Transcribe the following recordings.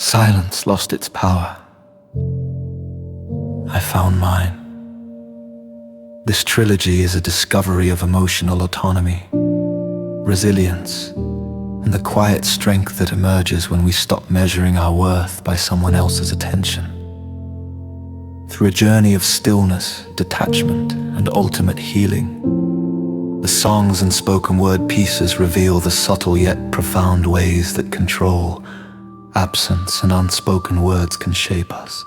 Silence lost its power. I found mine. This trilogy is a discovery of emotional autonomy, resilience, and the quiet strength that emerges when we stop measuring our worth by someone else's attention. Through a journey of stillness, detachment, and ultimate healing, the songs and spoken word pieces reveal the subtle yet profound ways that control, absence, and unspoken words can shape us,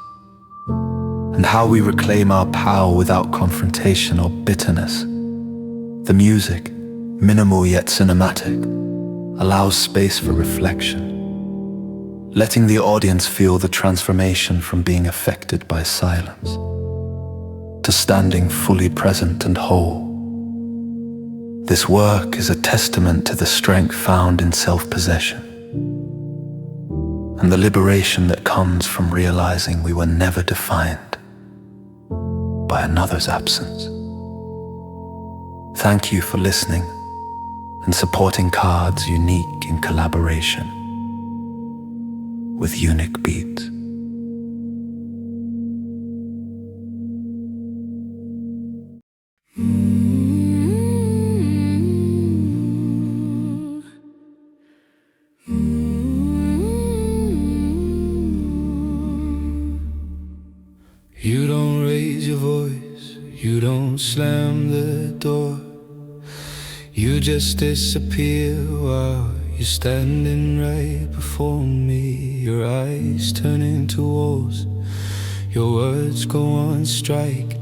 and how we reclaim our power without confrontation or bitterness. The music, minimal yet cinematic, allows space for reflection, letting the audience feel the transformation from being affected by silence to standing fully present and whole. This work is a testament to the strength found in self-possession and the liberation that comes from realizing we were never defined by another's absence. Thank you for listening and supporting Cardz Unique in collaboration with UniqBeatz. You don't raise your voice, you don't slam the door. You just disappear while you're standing right before me. Your eyes turn into walls, your words go on strike.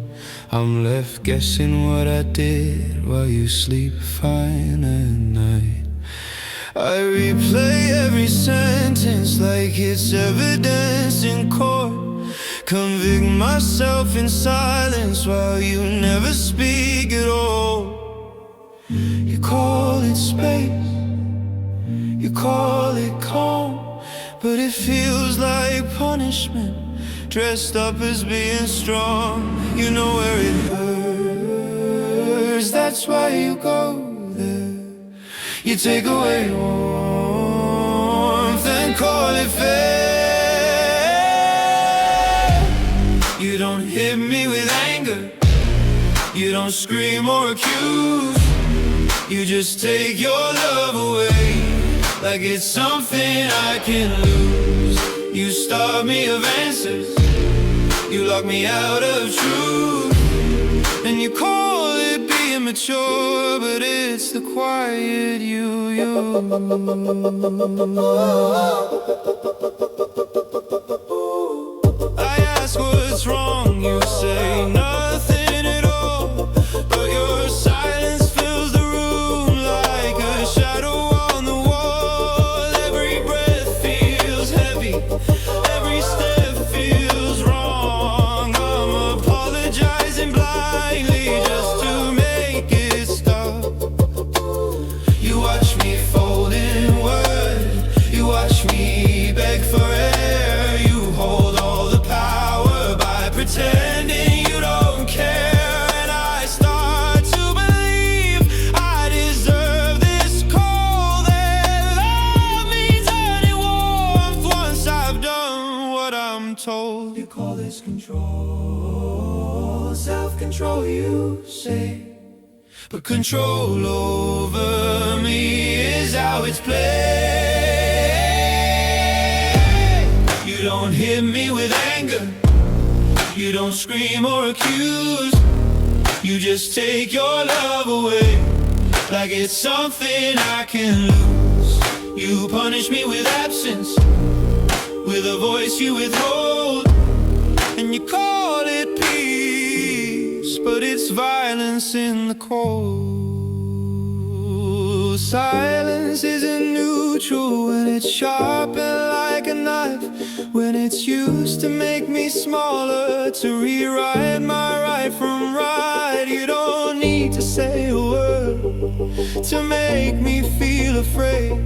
I'm left guessing what I did while you sleep fine at night. I replay every sentence like it's evidence in court. Convict myself in silence while you never speak at all. You call it space, you call it calm, but it feels like punishment dressed up as being strong. You know where it hurts, that's why you go there. You take away warmth and call it fair. You don't hit me with anger, you don't scream or accuse. You just take your love away like it's something I can lose. You starve me of answers, you lock me out of truth, and you call it being mature, but it's the quiet you. I ask what's wrong, you say nothing at all, but your silence fills the room like a shadow on the wall. Every breath feels heavy, every step feels wrong. I'm apologizing blindly just to make it stop. You watch me fold inward, you watch me beg for air. You hold all the power by pretending you don't care. And I start to believe I deserve this cold, that love means any warmth once I've done what I'm told. You call this control, self-control you say, but control over me is how it's played. You don't hit me with anger, you don't scream or accuse. You just take your love away like it's something I can lose. You punish me with absence, with a voice you withhold, and you call it peace, but it's violence in the cold. Silence isn't neutral when it's sharpened like a knife, when it's used to make me smaller, to rewrite my right from right. You don't need to say a word to make me feel afraid.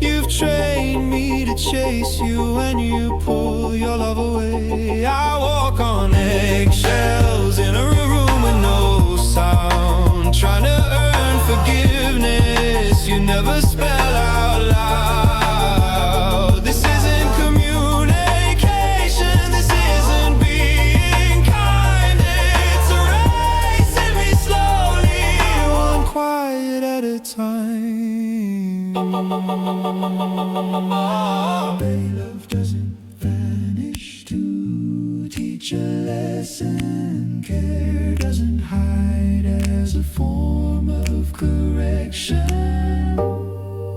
You've trained me to chase you when you pull your love away. I walk on eggshells in a room with no sound, trying to earn forgiveness you never spell out loud. This isn't community, time. Love doesn't vanish to teach a lesson. Care doesn't hide as a form of correction.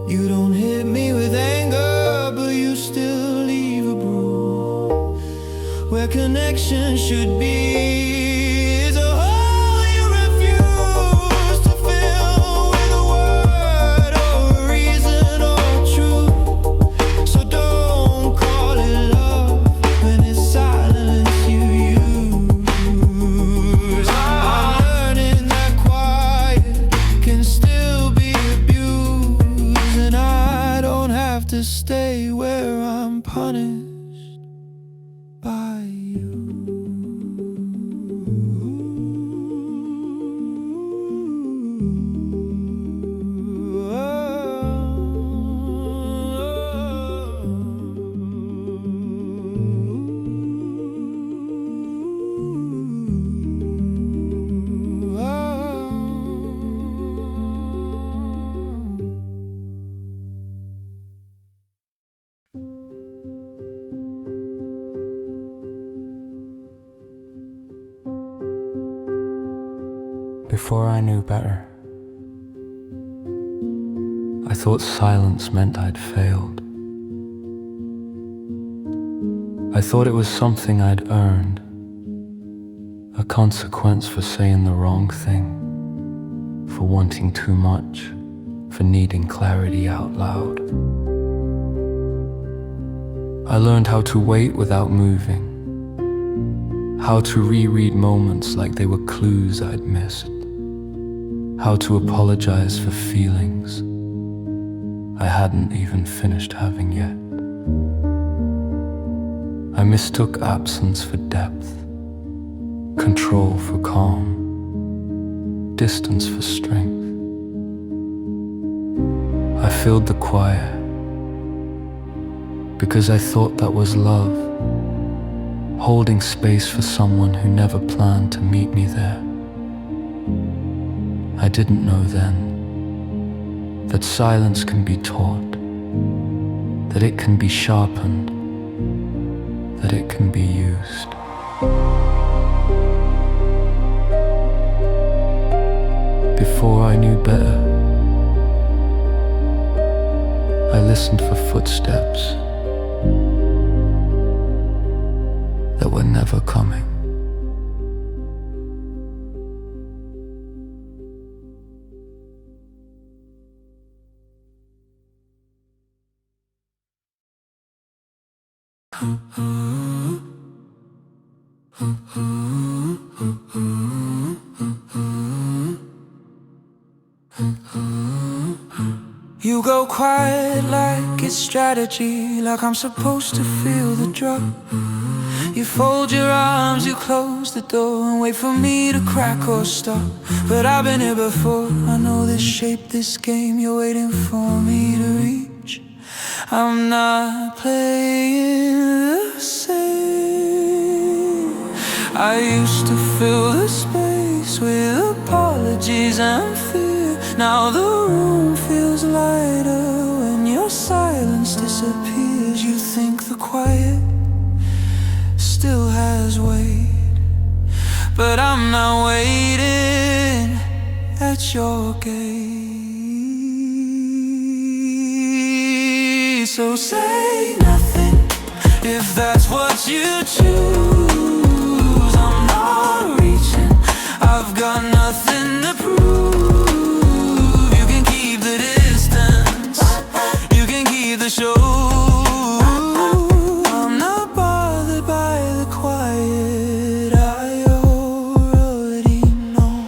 You don't hit me with anger, but you still leave a bruise. Where connection should be is a hole you refuse to fill with a word or a reason or truth. So don't call it love when it's silence you use. I'm learning that quiet can still be abused, and I don't have to stay where I'm punished by you. Before I knew better, I thought silence meant I'd failed. I thought it was something I'd earned, a consequence for saying the wrong thing, for wanting too much, for needing clarity out loud. I learned how to wait without moving, how to reread moments like they were clues I'd missed, how to apologize for feelings I hadn't even finished having yet. I mistook absence for depth, control for calm, distance for strength. I filled the quiet because I thought that was love, holding space for someone who never planned to meet me there. I didn't know then that silence can be taught, that it can be sharpened, that it can be used. Before I knew better, I listened for footsteps that were never coming. You go quiet like it's strategy, like I'm supposed to feel the drop. You fold your arms, you close the door and wait for me to crack or stop. But I've been here before, I know this shape, this game you're waiting for me to reach. I'm not playing the same. I used to fill the space with apologies and fear. Now the room feels lighter when your silence disappears. You think the quiet still has weight, but I'm not waiting at your gate. So say nothing if that's what you choose. I'm not reaching, I've got nothing to prove. You can keep the distance, you can keep the show. I'm not bothered by the quiet, I already know.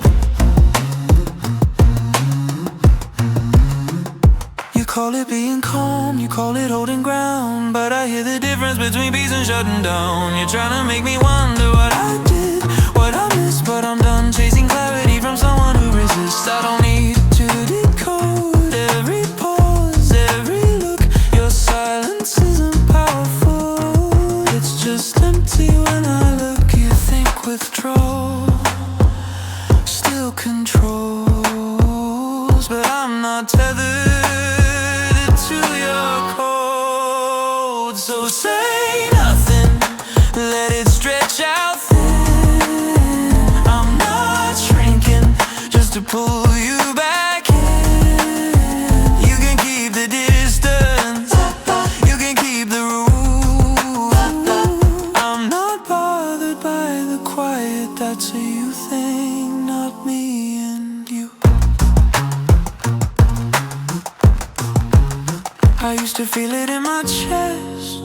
You call it being calm, you call it holding ground, but I hear the difference between peace and shutting down. You're trying to make me wonder what I did, what I missed, but I'm done chasing clarity from someone who resists. I don't need to decode every pause, every look. Your silence isn't powerful, it's just empty when I look. You think withdrawal still controls, but I'm I'm not tethered to your code. So say nothing, let it stretch out thin. I'm not shrinking just to pull you back in. You can keep the distance, you can keep the rules. I'm not bothered by the quiet, that's a you thing, not me and you. I used to feel it in my chest,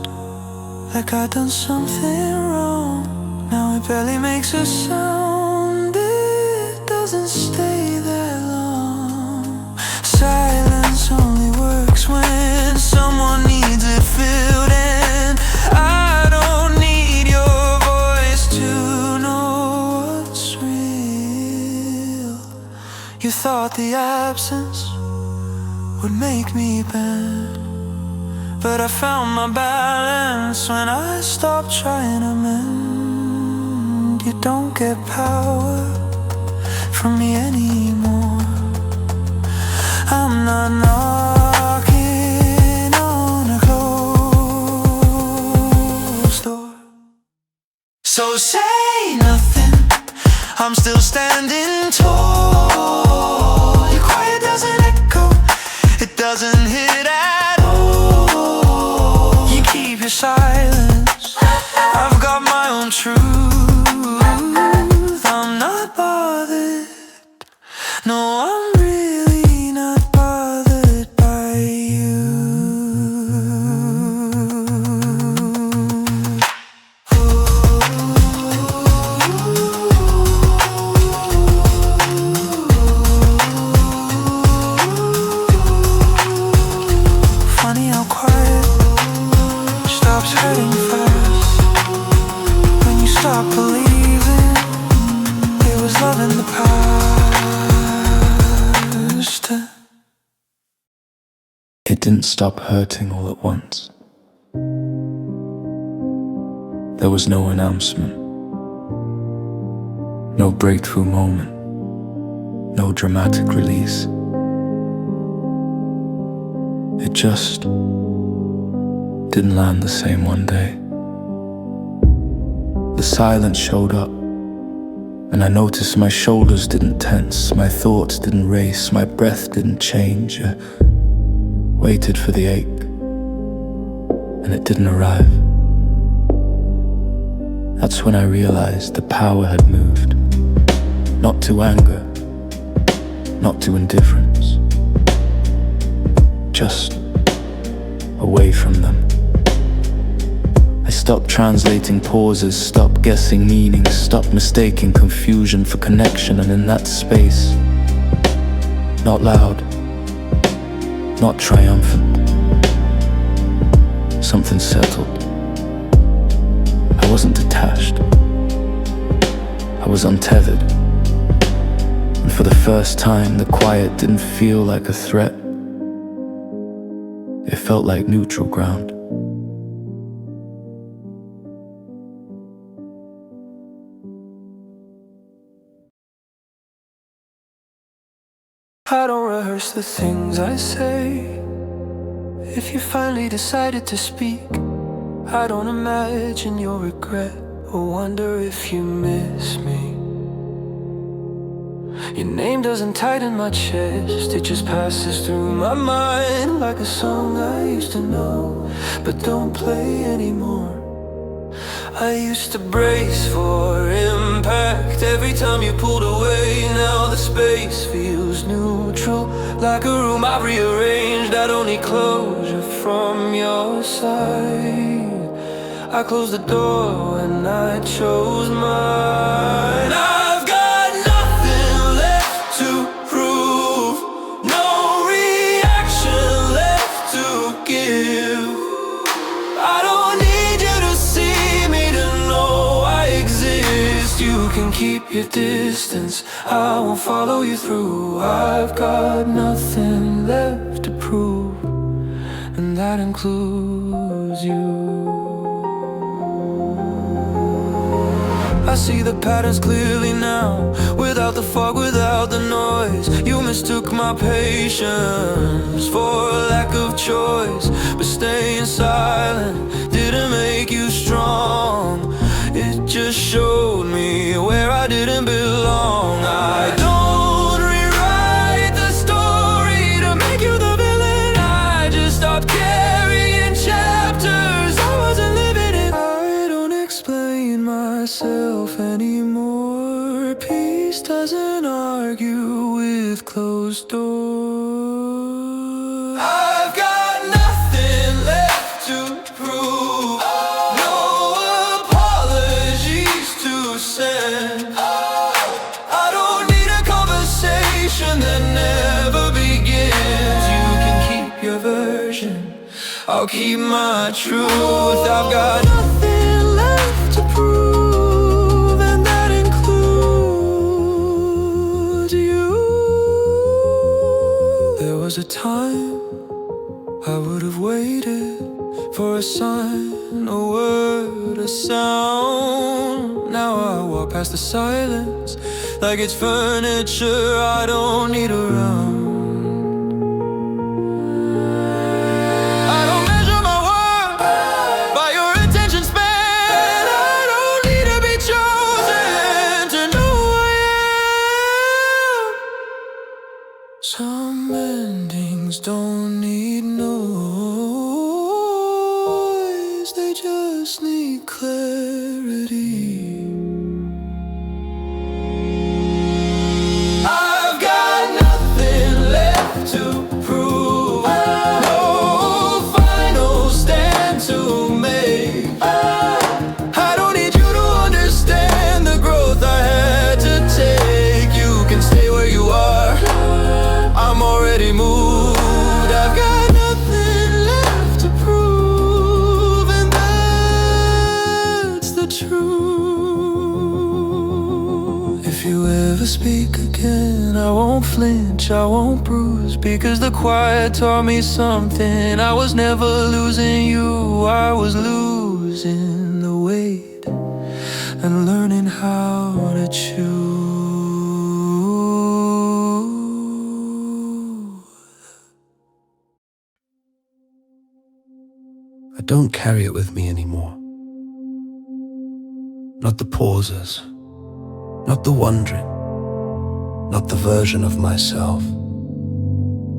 like I'd done something wrong. Now it barely makes a sound, it doesn't stay that long. Silence only works when someone needs it filled in. I don't need your voice to know what's real. You thought the absence would make me bend, but I found my balance when I stopped trying to mend. You don't get power from me anymore. I'm not knocking on a closed door. So say nothing, I'm still standing tall. Your quiet doesn't echo, it doesn't hit at all. You keep your silence, I've got my own truth. I'm not bothered, no, I'm really not bothered by you. Funny how quiet stops hurting fast when you stop believing it was love in the past. It didn't stop hurting all at once. There was no announcement, no breakthrough moment, no dramatic release. It just didn't land the same one day. The silence showed up, and I noticed my shoulders didn't tense, my thoughts didn't race, my breath didn't change. I waited for the ache, and it didn't arrive. That's when I realized the power had moved, not to anger, not to indifference, just away from them. I stopped translating pauses, stopped guessing meanings, stopped mistaking confusion for connection, and in that space, not loud, not triumphant, something settled. I wasn't detached, I was untethered, and for the first time the quiet didn't feel like a threat. It felt like neutral ground. I don't rehearse the things I say. If you finally decided to speak, I don't imagine your regret or wonder if you miss me. Your name doesn't tighten my chest, it just passes through my mind like a song I used to know, but don't play anymore. I used to brace for impact every time you pulled away. Now the space feels neutral, like a room I've rearranged. I don't need closure from your side. I closed the door when I chose mine. I've got nothing left to prove, no reaction left to give. I don't need you to see me to know I exist. You can keep your distance, I won't follow you through. I've got nothing left to prove, and that includes you. I see the patterns clearly now, without the fog, without the noise. You mistook my patience for a lack of choice. But staying silent didn't make you strong. It just showed me where I didn't belong. I don't rewrite the story to make you the villain. I just stopped carrying chapters I wasn't living in. I don't explain myself anymore. Peace doesn't argue with closed doors. I've got nothing left to prove. No apologies to send. I don't need a conversation that never begins. You can keep your version, I'll keep my truth. I've got nothing left to prove, and that includes you. There was a time I would have waited for a sign, a word, a sound. Now I walk past the silence like it's furniture I don't need around. I don't measure my worth by your attention span. I don't need to be chosen to know who I am. Some endings don't need noise, they just need clarity. I've got nothing left to prove. No final stand to make. I don't need you to understand the growth I had to take. You can stay where you are, I'm already moved. I've got nothing left to prove, and that's the truth. If you ever speak again, I won't flinch, I won't bruise, because the quiet taught me something. I was never losing you, I was losing the weight and learning how to choose. I don't carry it with me anymore. Not the pauses, not the wondering, not the version of myself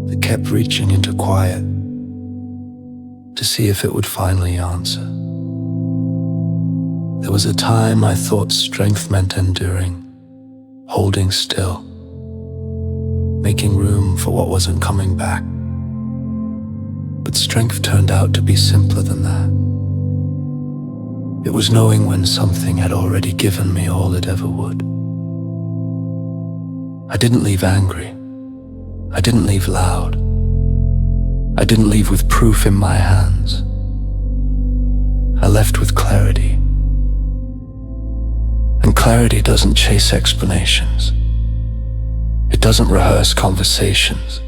that kept reaching into quiet to see if it would finally answer. There was a time I thought strength meant enduring, holding still, making room for what wasn't coming back. But strength turned out to be simpler than that. It was knowing when something had already given me all it ever would. I didn't leave angry. I didn't leave loud. I didn't leave with proof in my hands. I left with clarity. And clarity doesn't chase explanations. It doesn't rehearse conversations.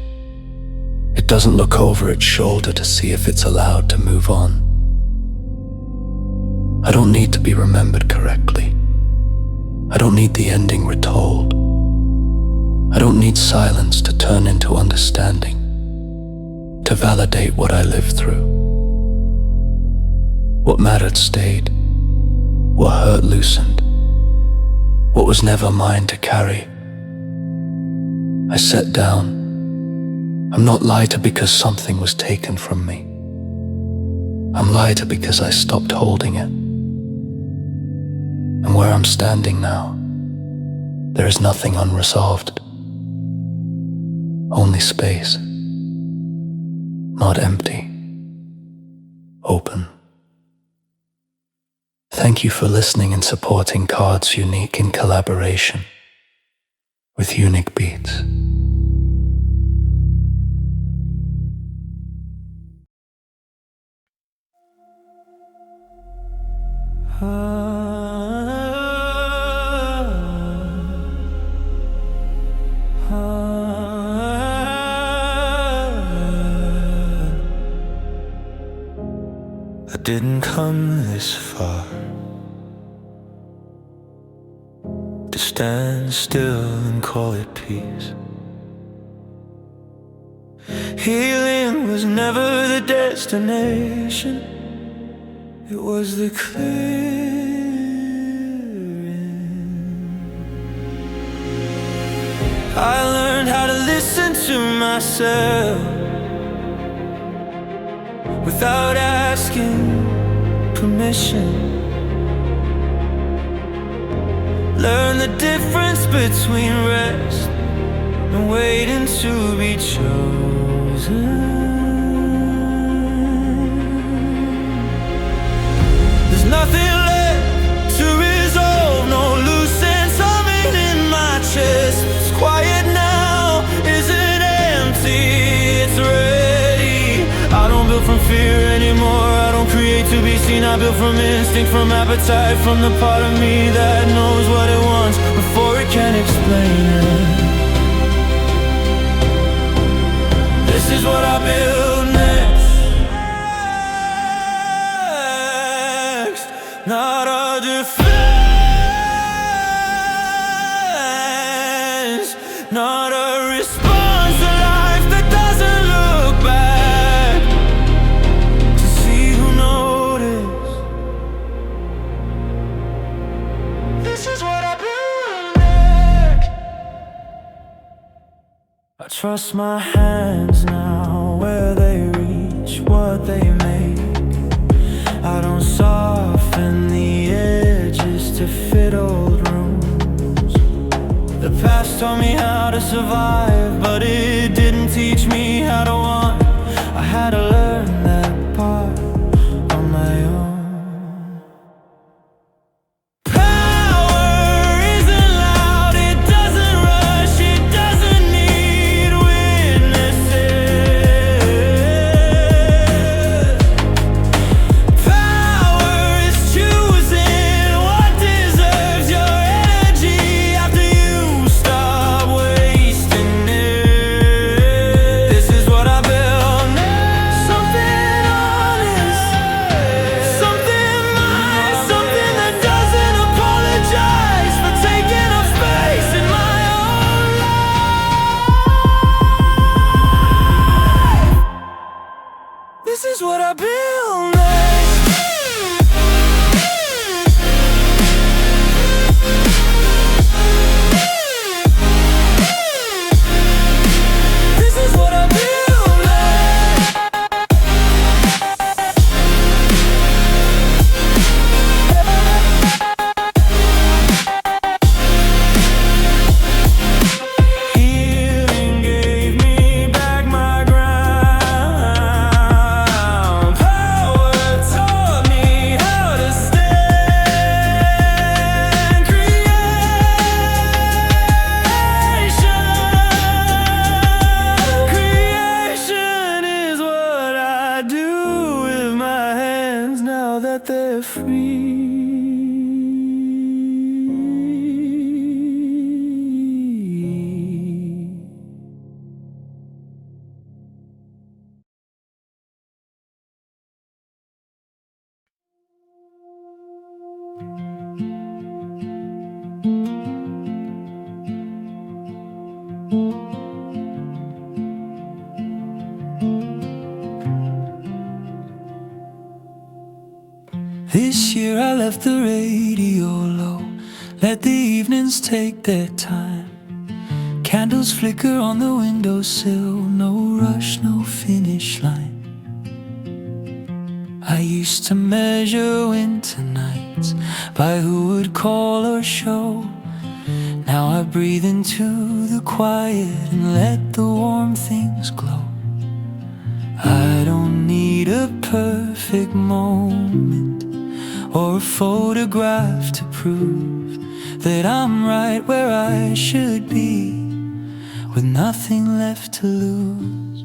It doesn't look over its shoulder to see if it's allowed to move on. I don't need to be remembered correctly. I don't need the ending retold. I don't need silence to turn into understanding, to validate what I lived through. What mattered stayed. What hurt loosened. What was never mine to carry. I sat down. I'm not lighter because something was taken from me. I'm lighter because I stopped holding it. And where I'm standing now, there is nothing unresolved. Only space. Not empty. Open. Thank you for listening and supporting Cardz Unique in collaboration with UniqBeatz. I didn't come this far to stand still and call it peace. Healing was never the destination, it was the clearing. I learned how to listen to myself without asking permission. Learn the difference between rest and waiting to be chosen. There's nothing left to resolve, no loose ends humming in my chest. It's quiet now, isn't empty, it's ready. I don't build from fear anymore, I don't create to be seen. I build from instinct, from appetite, from the part of me that knows what it wants before it can explain it. This is what I build next. Not a defense, not a response to life that doesn't look back to see who noticed. This is what I build next. I trust my hands now, where they reach, what they make. I don't soften the edges to fit old rooms. The past taught me how to survive, but it didn't teach me how to want. I had to learn that part on my own. This is what I build next. This is what I build next. Healing gave me back my ground. Power taught me how to stand. Creation is what I do with my hands now that they're free. This year I left the radio low, let the evenings take their time. Candles flicker on the windowsill, no rush, no finish line. I used to measure winter nights by who would call or show. Now I breathe into the quiet and let the warm things glow. I don't need a perfect moment or a photograph to prove that I'm right where I should be, with nothing left to lose.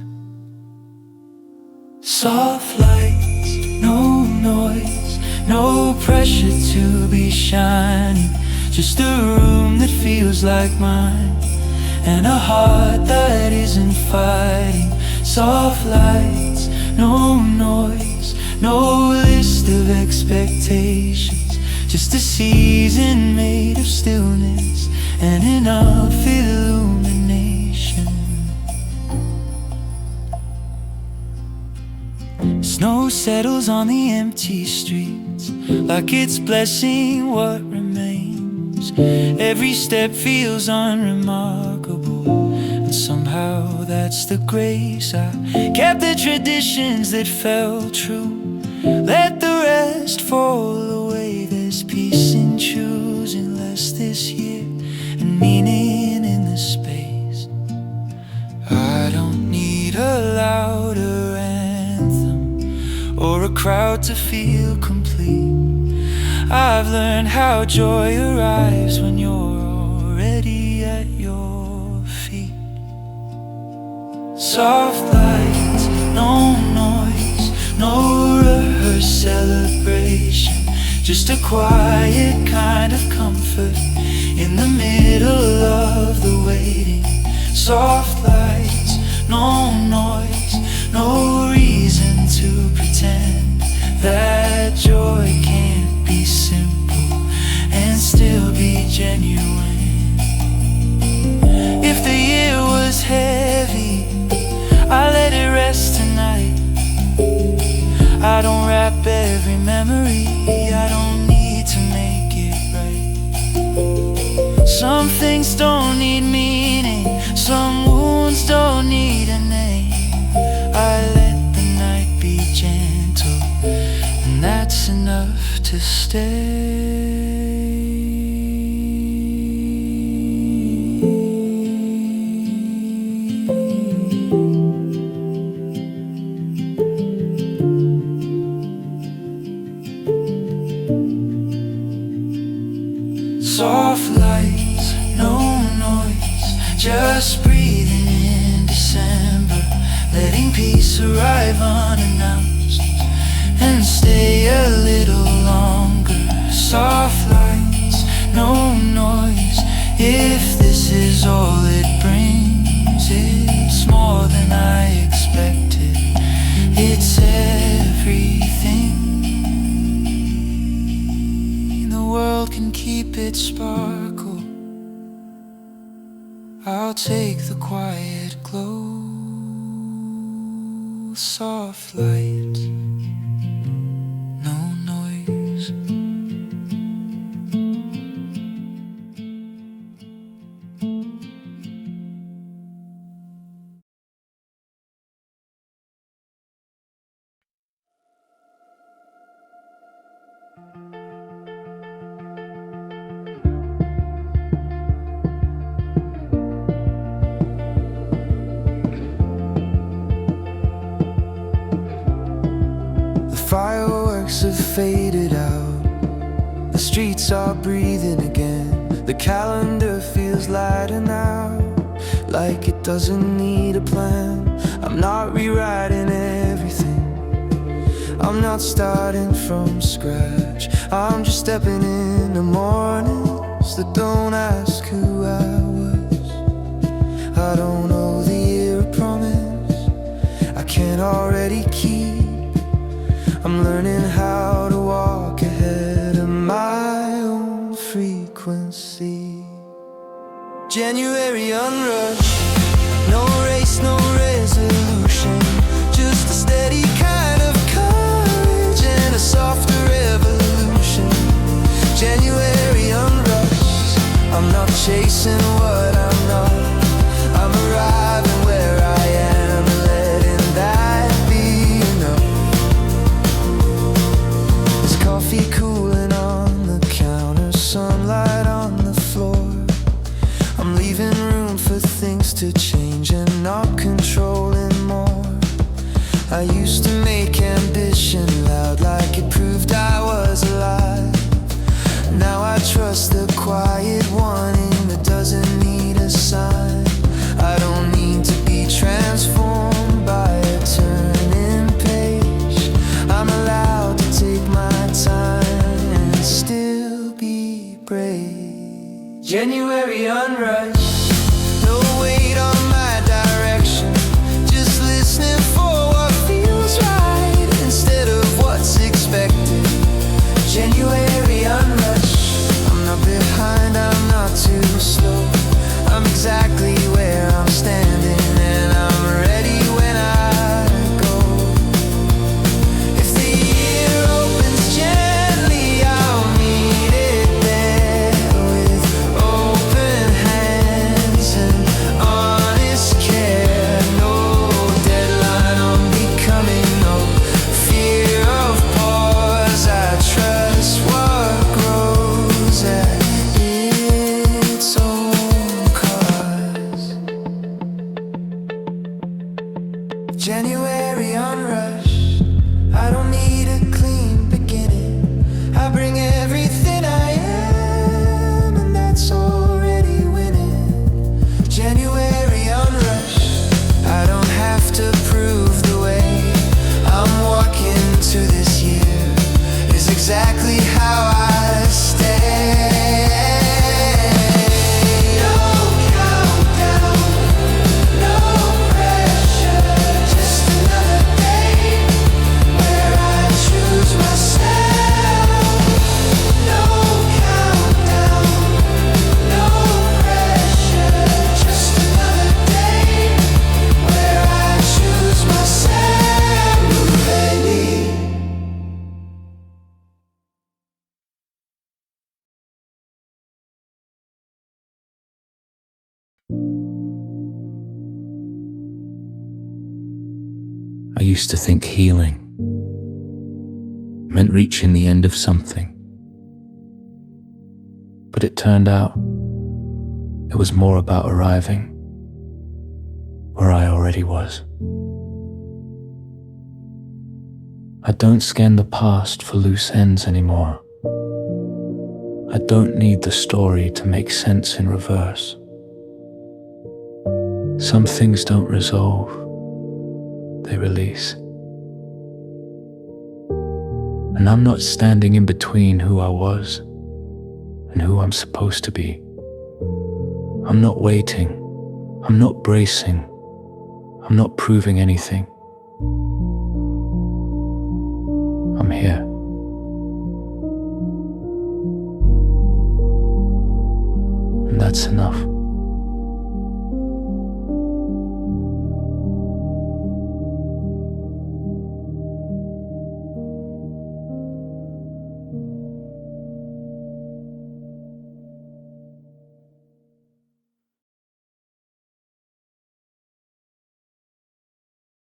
Soft lights, no noise, no pressure to be shining, just a room that feels like mine, and a heart that isn't fighting. Soft lights, no noise, no list of expectations, just a season made of stillness and enough illumination. Snow settles on the empty streets like it's blessing what remains. Every step feels unremarkable, and somehow that's the grace. I kept the traditions that felt true, let the rest fall away. There's peace in choosing less this year and meaning in the space. I don't need a louder anthem or a crowd to feel complete. I've learned how joy arrives when you're already at your feet. Soft lights, no noise, no rehearsed celebration, just a quiet kind of comfort in the middle of the waiting. Soft lights, no noise, no reason to pretend that joy can't be simple and still be genuine. If the year was heavy, I let it rest tonight. I don't wrap every memory, I don't need to make it right. Some things don't need meaning, some wounds don't need a name. I let the night be gentle, and that's enough to stay. Soft lights, no noise, just breathing in December, letting peace arrive unannounced and stay a little longer. Soft lights, no noise, if this is all it brings, it's more than I expected, it's everything. The world can keep its sparkle, I'll take the quiet glow. Soft light, no noise. Fireworks have faded out, the streets are breathing again. The calendar feels lighter now, like it doesn't need a plan. I'm not rewriting everything, I'm not starting from scratch. I'm just stepping in the mornings that don't ask who I was. I don't know the year of promise I can't already keep. I'm learning how to walk ahead of my own frequency. January unrushed, no race, no resolution, just a steady kind of courage and a softer revolution. January unrushed, I'm not chasing what I'm not, I'm arriving where I am and letting that be enough. Coffee cooling on the counter, sunlight on the floor. I'm leaving room for things to change and not controlling more. I used to make ambition loud, like it proved I was alive. Now I trust the quiet wanting that doesn't need a sign. I don't need to be transformed by a turning page. I'm allowed to take my time and still be brave. January unrushed, no weight on my direction, just listening for what feels right instead of what's expected. January unrushed, January unrushed. I don't need a clean beginning. I bring everything I am, and that's already winning. January unrushed. I don't have to prove the way I'm walking to this year is exactly how I stay. I used to think healing meant reaching the end of something. But it turned out it was more about arriving where I already was. I don't scan the past for loose ends anymore. I don't need the story to make sense in reverse. Some things don't resolve, they release. And I'm not standing in between who I was and who I'm supposed to be. I'm not waiting, I'm not bracing, I'm not proving anything. I'm here. And that's enough.